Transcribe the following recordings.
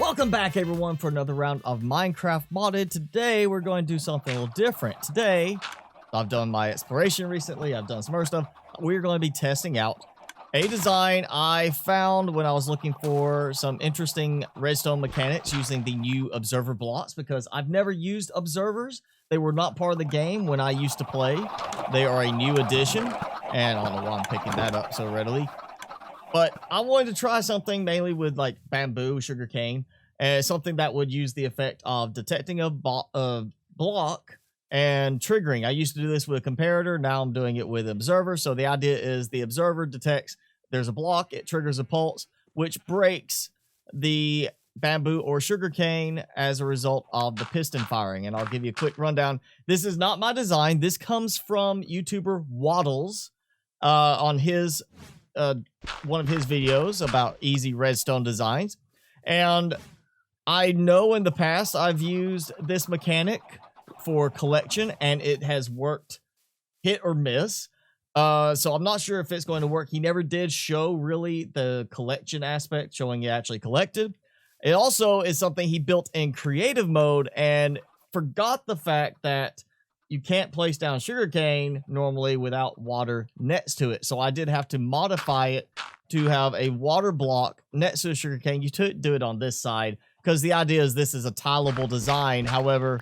Welcome back, everyone, for another round of Minecraft Modded. Today, we're going to do something a little different. Today, I've done my exploration recently. I've done some other stuff. We're going to be testing out a design I found when I was looking for some interesting redstone mechanics using the new observer blocks, because I've never used observers. They were not part of the game when I used to play. They are a new addition, and I don't know why I'm picking that up so readily. But I wanted to try something mainly with like bamboo, sugarcane, and something that would use the effect of detecting a block and triggering. I used to do this with a comparator. Now I'm doing it with observer. So the idea is the observer detects there's a block. It triggers a pulse, which breaks the bamboo or sugarcane as a result of the piston firing. And I'll give you a quick rundown. This is not my design. This comes from YouTuber Waddles on his one of his videos about easy redstone designs. And I know in the past I've used this mechanic for collection and it has worked hit or miss. So I'm not sure if it's going to work. He never did show really the collection aspect, showing it actually collected. It also is something he built in creative mode and forgot the fact that you can't place down sugarcane normally without water next to it. So I did have to modify it to have a water block next to the sugarcane. You could do it on this side because the idea is this is a tileable design. However,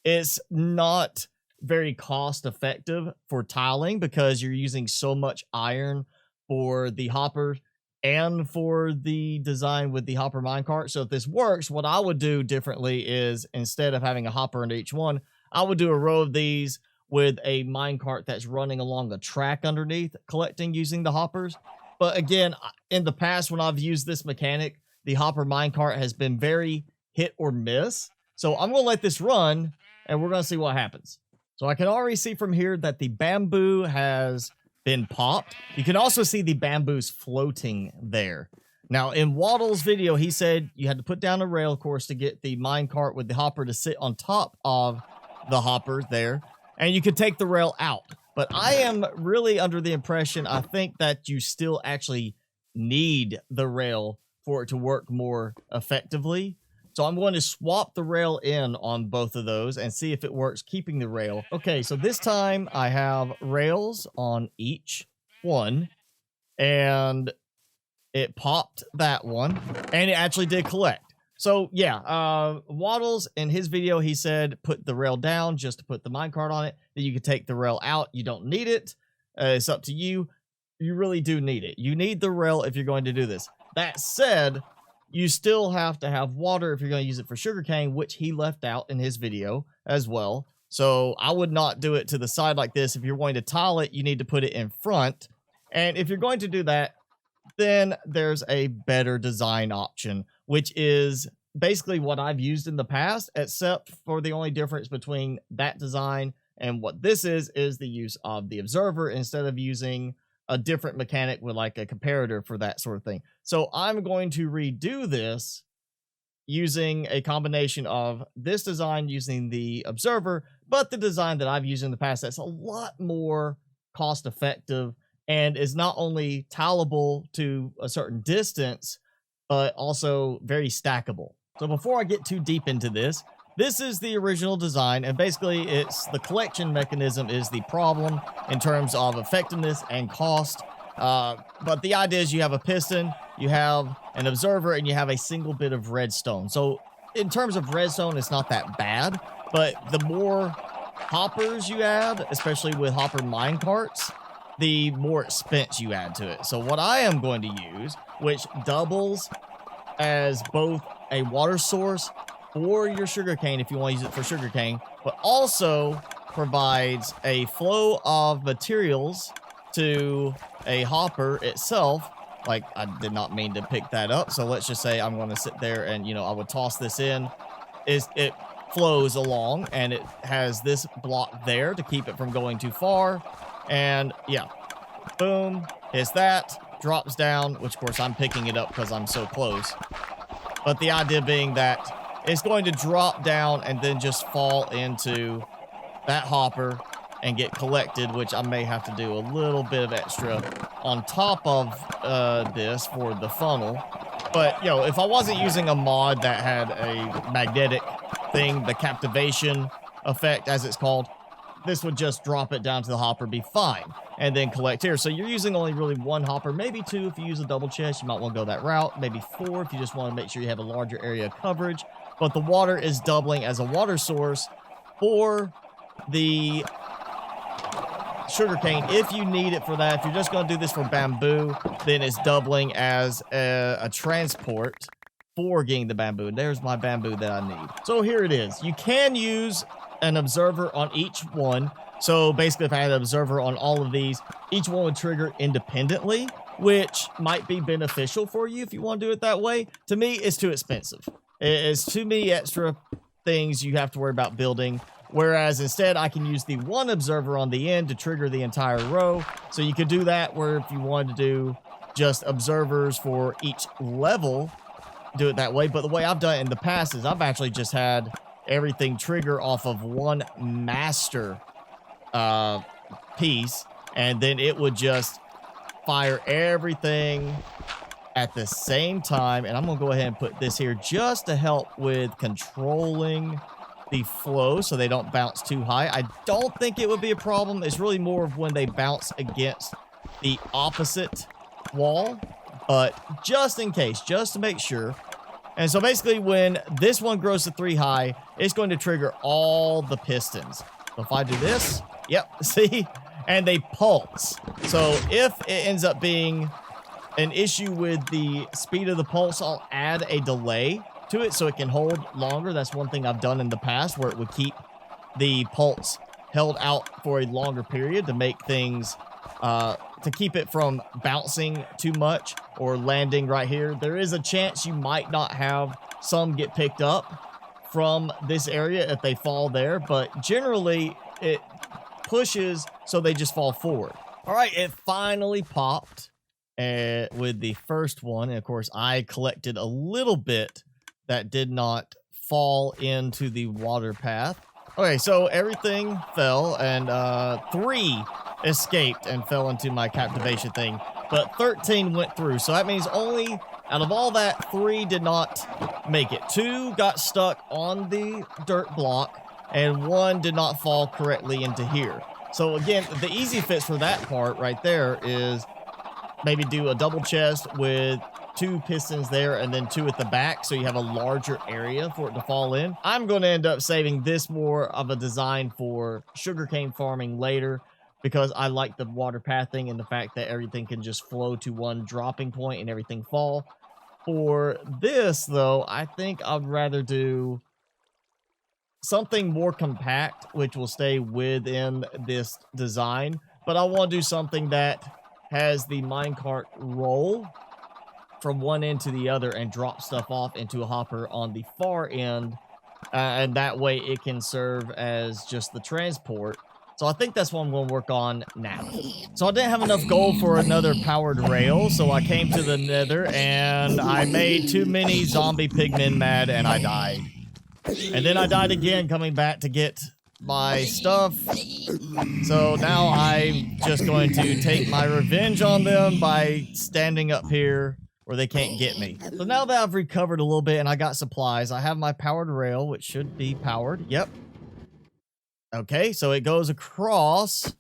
it's not very cost effective for tiling because you're using so much iron for the hopper and for the design with the hopper minecart. So if this works, what I would do differently is instead of having a hopper into each one, I would do a row of these with a minecart that's running along the track underneath, collecting using the hoppers. But again, in the past, when I've used this mechanic, the hopper minecart has been very hit or miss. So I'm going to let this run, and we're going to see what happens. So I can already see from here that the bamboo has been popped. You can also see the bamboos floating there. Now, in Waddle's video, he said you had to put down a rail course to get the minecart with the hopper to sit on top of the hopper there, and you could take the rail out. But I am really under the impression, I think that you still actually need the rail for it to work more effectively. So I'm going to swap the rail in on both of those and see if it works keeping the rail. Okay, so this time I have rails on each one, and it popped that one, and it actually did collect. So yeah, Waddles in his video, he said put the rail down just to put the minecart on it. Then you can take the rail out. You don't need it. It's up to you. You really do need it. You need the rail if you're going to do this. That said, you still have to have water if you're going to use it for sugarcane, which he left out in his video as well. So I would not do it to the side like this. If you're going to tile it, you need to put it in front. And if you're going to do that, then there's a better design option, which is basically what I've used in the past, except for the only difference between that design and what this is the use of the observer instead of using a different mechanic with like a comparator for that sort of thing. So I'm going to redo this using a combination of this design using the observer, but the design that I've used in the past that's a lot more cost effective and is not only tileable to a certain distance, but also very stackable. So before I get too deep into this, this is the original design, and basically it's the collection mechanism is the problem in terms of effectiveness and cost. But the idea is you have a piston, you have an observer, and you have a single bit of redstone. So in terms of redstone, it's not that bad, but the more hoppers you add, especially with hopper minecarts, the more expense you add to it. So what I am going to use, which doubles as both a water source for your sugarcane if you want to use it for sugarcane, but also provides a flow of materials to a hopper itself. Like, I did not mean to pick that up. So let's just say I'm going to sit there and, you know, I would toss this in. It flows along and it has this block there to keep it from going too far. And yeah, boom, hits that, drops down, which of course I'm picking it up because I'm so close. But the idea being that it's going to drop down and then just fall into that hopper and get collected, which I may have to do a little bit of extra on top of this for the funnel. But, you know, if I wasn't using a mod that had a magnetic thing, the captivation effect, as it's called, this would just drop it down to the hopper, be fine, and then collect here. So you're using only really one hopper, maybe two if you use a double chest. You might want to go that route. Maybe four if you just want to make sure you have a larger area of coverage. But the water is doubling as a water source for the sugarcane if you need it for that. If you're just going to do this for bamboo, then it's doubling as a transport for getting the bamboo. There's my bamboo that I need. So here it is. You can use an observer on each one. So basically, if I had an observer on all of these, each one would trigger independently, which might be beneficial for you if you want to do it that way. To me, it's too expensive. It's too many extra things you have to worry about building. Whereas instead, I can use the one observer on the end to trigger the entire row. So you could do that where if you wanted to do just observers for each level, do it that way. But the way I've done it in the past is I've actually just had everything trigger off of one master piece, and then it would just fire everything at the same time. And I'm gonna go ahead and put this here just to help with controlling the flow so they don't bounce too high. I don't think it would be a problem. It's really more of when they bounce against the opposite wall, but just in case, just to make sure. And so basically when this one grows to 3 high, it's going to trigger all the pistons. So if I do this, yep, see? And they pulse. So if it ends up being an issue with the speed of the pulse, I'll add a delay to it so it can hold longer. That's one thing I've done in the past where it would keep the pulse held out for a longer period to make things, to keep it from bouncing too much or landing right here. There is a chance you might not have some get picked up from this area if they fall there, but generally it pushes so they just fall forward. All right, it finally popped with the first one. And of course, I collected a little bit that did not fall into the water path. Okay, so everything fell, and 3 escaped and fell into my captivation thing, but 13 went through. So that means only out of all that, 3 did not make it. 2 got stuck on the dirt block, and 1 did not fall correctly into here. So again, the easy fix for that part right there is maybe do a double chest with 2 pistons there and then 2 at the back, so you have a larger area for it to fall in. I'm going to end up saving this more of a design for sugarcane farming later, because I like the water pathing and the fact that everything can just flow to one dropping point and everything fall. For this, though, I think I'd rather do something more compact, which will stay within this design, but I want to do something that has the minecart roll from one end to the other and drop stuff off into a hopper on the far end, and that way it can serve as just the transport. So I think that's what I'm going to work on now. So I didn't have enough gold for another powered rail, so I came to the nether and I made too many zombie pigmen mad and I died. And then I died again coming back to get my stuff. So now I'm just going to take my revenge on them by standing up here where they can't get me. So now that I've recovered a little bit and I got supplies, I have my powered rail, which should be powered. Yep. Okay, so it goes across.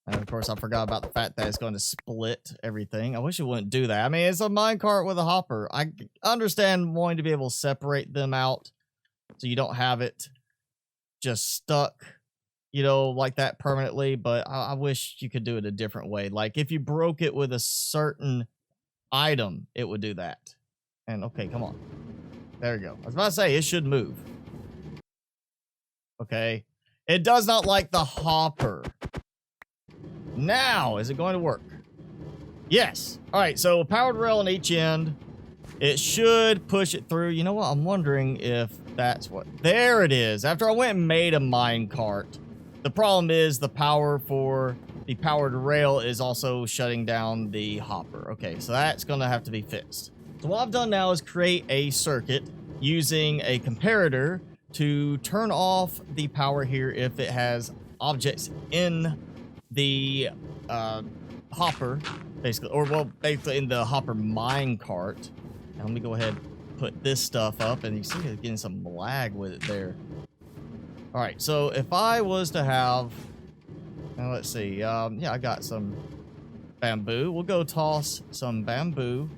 And of course, I forgot about the fact that it's going to split everything. I wish it wouldn't do that. I mean, it's a minecart with a hopper. I understand wanting to be able to separate them out so you don't have it just stuck, you know, like that permanently. But I wish you could do it a different way. Like if you broke it with a certain item, it would do that. And okay, come on. There we go. I was about to say it should move. Okay. It does not like the hopper. Now, is it going to work? Yes. All right, so a powered rail on each end. It should push it through. You know what? I'm wondering if that's what... There it is. After I went and made a minecart. The problem is the power for the powered rail is also shutting down the hopper. Okay, so that's going to have to be fixed. So what I've done now is create a circuit using a comparator to turn off the power here if it has objects in the hopper, basically, or well, basically in the hopper minecart. Now let me go ahead and put this stuff up, and you see it's getting some lag with it there. All right, so if I was to have, now let's see, yeah, I got some bamboo. We'll go toss some bamboo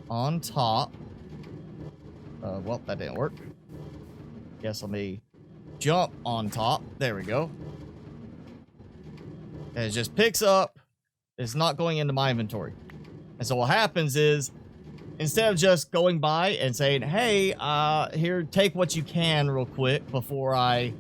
on top. Well, that didn't work. Guess let me jump on top. There we go. And it just picks up. It's not going into my inventory. And so what happens is, instead of just going by and saying, hey, here, take what you can real quick before I,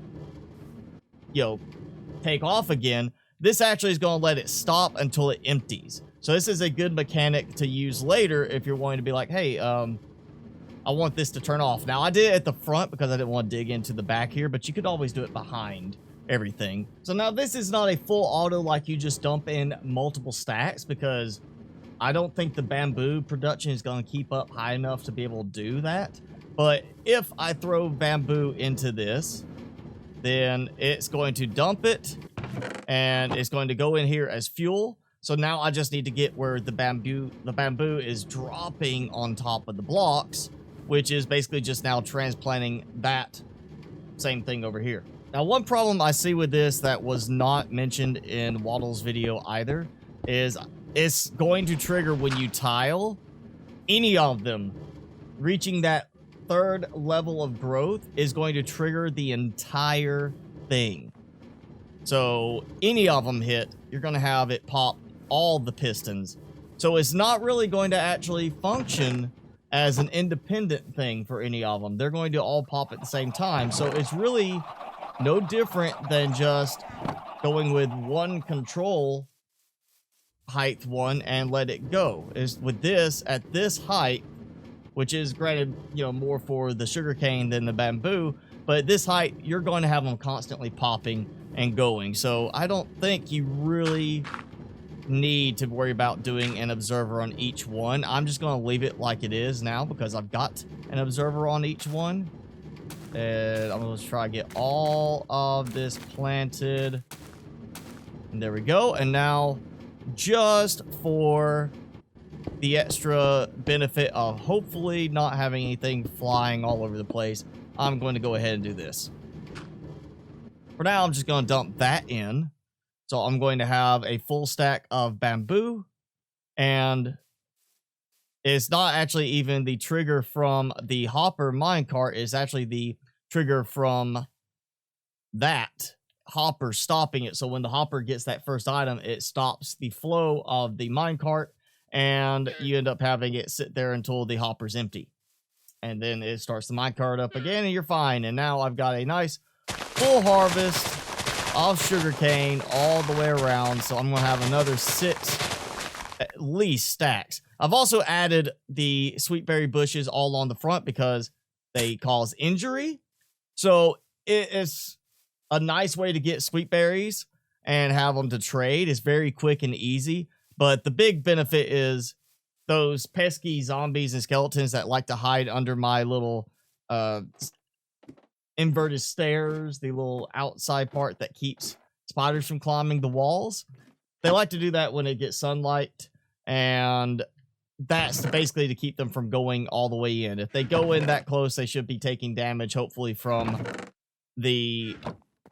take off again, this actually is going to let it stop until it empties. So this is a good mechanic to use later if you're wanting to be like, hey, I want this to turn off. Now, I did it at the front because I didn't want to dig into the back here, but you could always do it behind everything. So now this is not a full auto like you just dump in multiple stacks, because I don't think the bamboo production is going to keep up high enough to be able to do that. But if I throw bamboo into this, then it's going to dump it, and it's going to go in here as fuel. So now I just need to get where the bamboo is dropping on top of the blocks, which is basically just now transplanting that same thing over here. Now, one problem I see with this that was not mentioned in Waddle's video either is it's going to trigger when you tile. Any of them reaching that third level of growth is going to trigger the entire thing. So any of them hit, you're going to have it pop all the pistons. So it's not really going to actually function as an independent thing for any of them. They're going to all pop at the same time. So it's really no different than just going with one control height one and let it go. Is with this at this height, which is granted, more for the sugarcane than the bamboo, but at this height, you're going to have them constantly popping and going. So I don't think you really need to worry about doing an observer on each one. I'm just going to leave it like it is now because I've got an observer on each one. And I'm going to try to get all of this planted. And there we go. And now, just for the extra benefit of hopefully not having anything flying all over the place, I'm going to go ahead and do this. For now, I'm just going to dump that in. So I'm going to have a full stack of bamboo, and it's not actually even the trigger from the hopper minecart. It's actually the trigger from that hopper stopping it. So when the hopper gets that first item, it stops the flow of the minecart, and you end up having it sit there until the hopper's empty. And then it starts the minecart up again, and you're fine. And now I've got a nice full harvest of sugarcane all the way around. So I'm going to have another 6 at least stacks. I've also added the sweetberry bushes all on the front because they cause injury. So it's a nice way to get sweet berries and have them to trade. It's very quick and easy. But the big benefit is those pesky zombies and skeletons that like to hide under my little inverted stairs, the little outside part that keeps spiders from climbing the walls. They like to do that when it gets sunlight, and that's basically to keep them from going all the way in. If they go in that close, they should be taking damage, hopefully, from the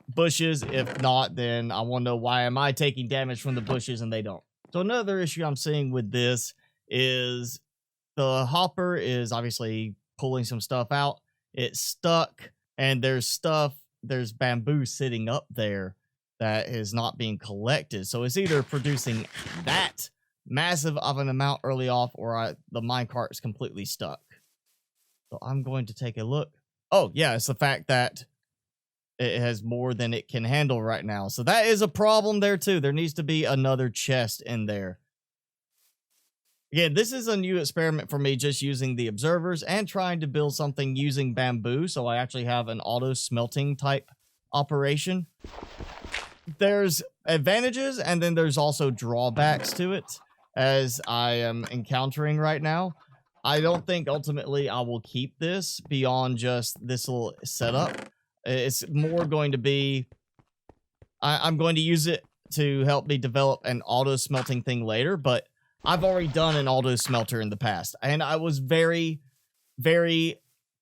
bushes. If not, then I want to know, why am I taking damage from the bushes and they don't? So another issue I'm seeing with this is the hopper is obviously pulling some stuff out. It's stuck, and there's bamboo sitting up there that is not being collected. So it's either producing that massive of an amount early off, or the minecart is completely stuck. So I'm going to take a look. Oh, yeah, it's the fact that it has more than it can handle right now. So that is a problem there, too. There needs to be another chest in there. Again, this is a new experiment for me, just using the observers and trying to build something using bamboo. So I actually have an auto smelting type operation. There's advantages, and then there's also drawbacks to it, as I am encountering right now. I don't think ultimately I will keep this beyond just this little setup. It's more going to be, I'm going to use it to help me develop an auto smelting thing later, but I've already done an auto smelter in the past, and I was very, very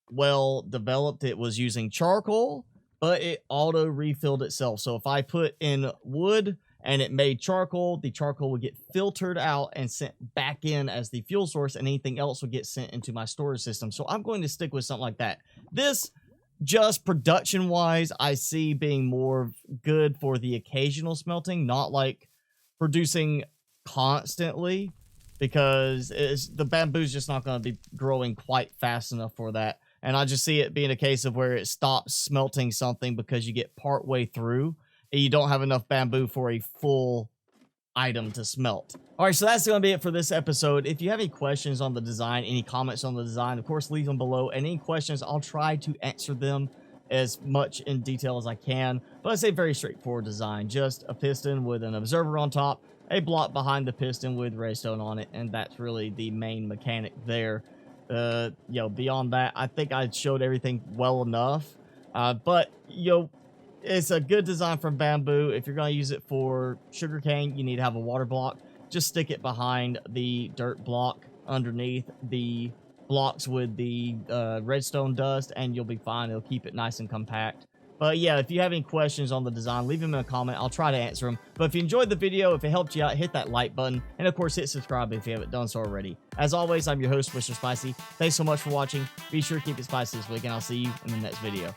well developed. It was using charcoal, but it auto refilled itself. So if I put in wood and it made charcoal, the charcoal would get filtered out and sent back in as the fuel source, and anything else would get sent into my storage system. So I'm going to stick with something like that. This, just production wise, I see being more good for the occasional smelting, not like producing constantly, because the bamboo's just not going to be growing quite fast enough for that. And I just see it being a case of where it stops smelting something because you get part way through and you don't have enough bamboo for a full item to smelt. All right, so that's going to be it for this episode. If you have any questions on the design, any comments on the design, of course, leave them below. And any questions, I'll try to answer them as much in detail as I can. But I say very straightforward design. Just a piston with an observer on top, a block behind the piston with redstone on it, and that's really the main mechanic there. You know, beyond that, I think I showed everything well enough. But, you know, it's a good design from bamboo. If you're going to use it for sugarcane, you need to have a water block. Just stick it behind the dirt block underneath the blocks with the redstone dust, and you'll be fine. It'll keep it nice and compact. But yeah, if you have any questions on the design, leave them in a comment. I'll try to answer them. But if you enjoyed the video, if it helped you out, hit that like button. And of course, hit subscribe if you haven't done so already. As always, I'm your host, Mr. Spicy. Thanks so much for watching. Be sure to keep it spicy this week, and I'll see you in the next video.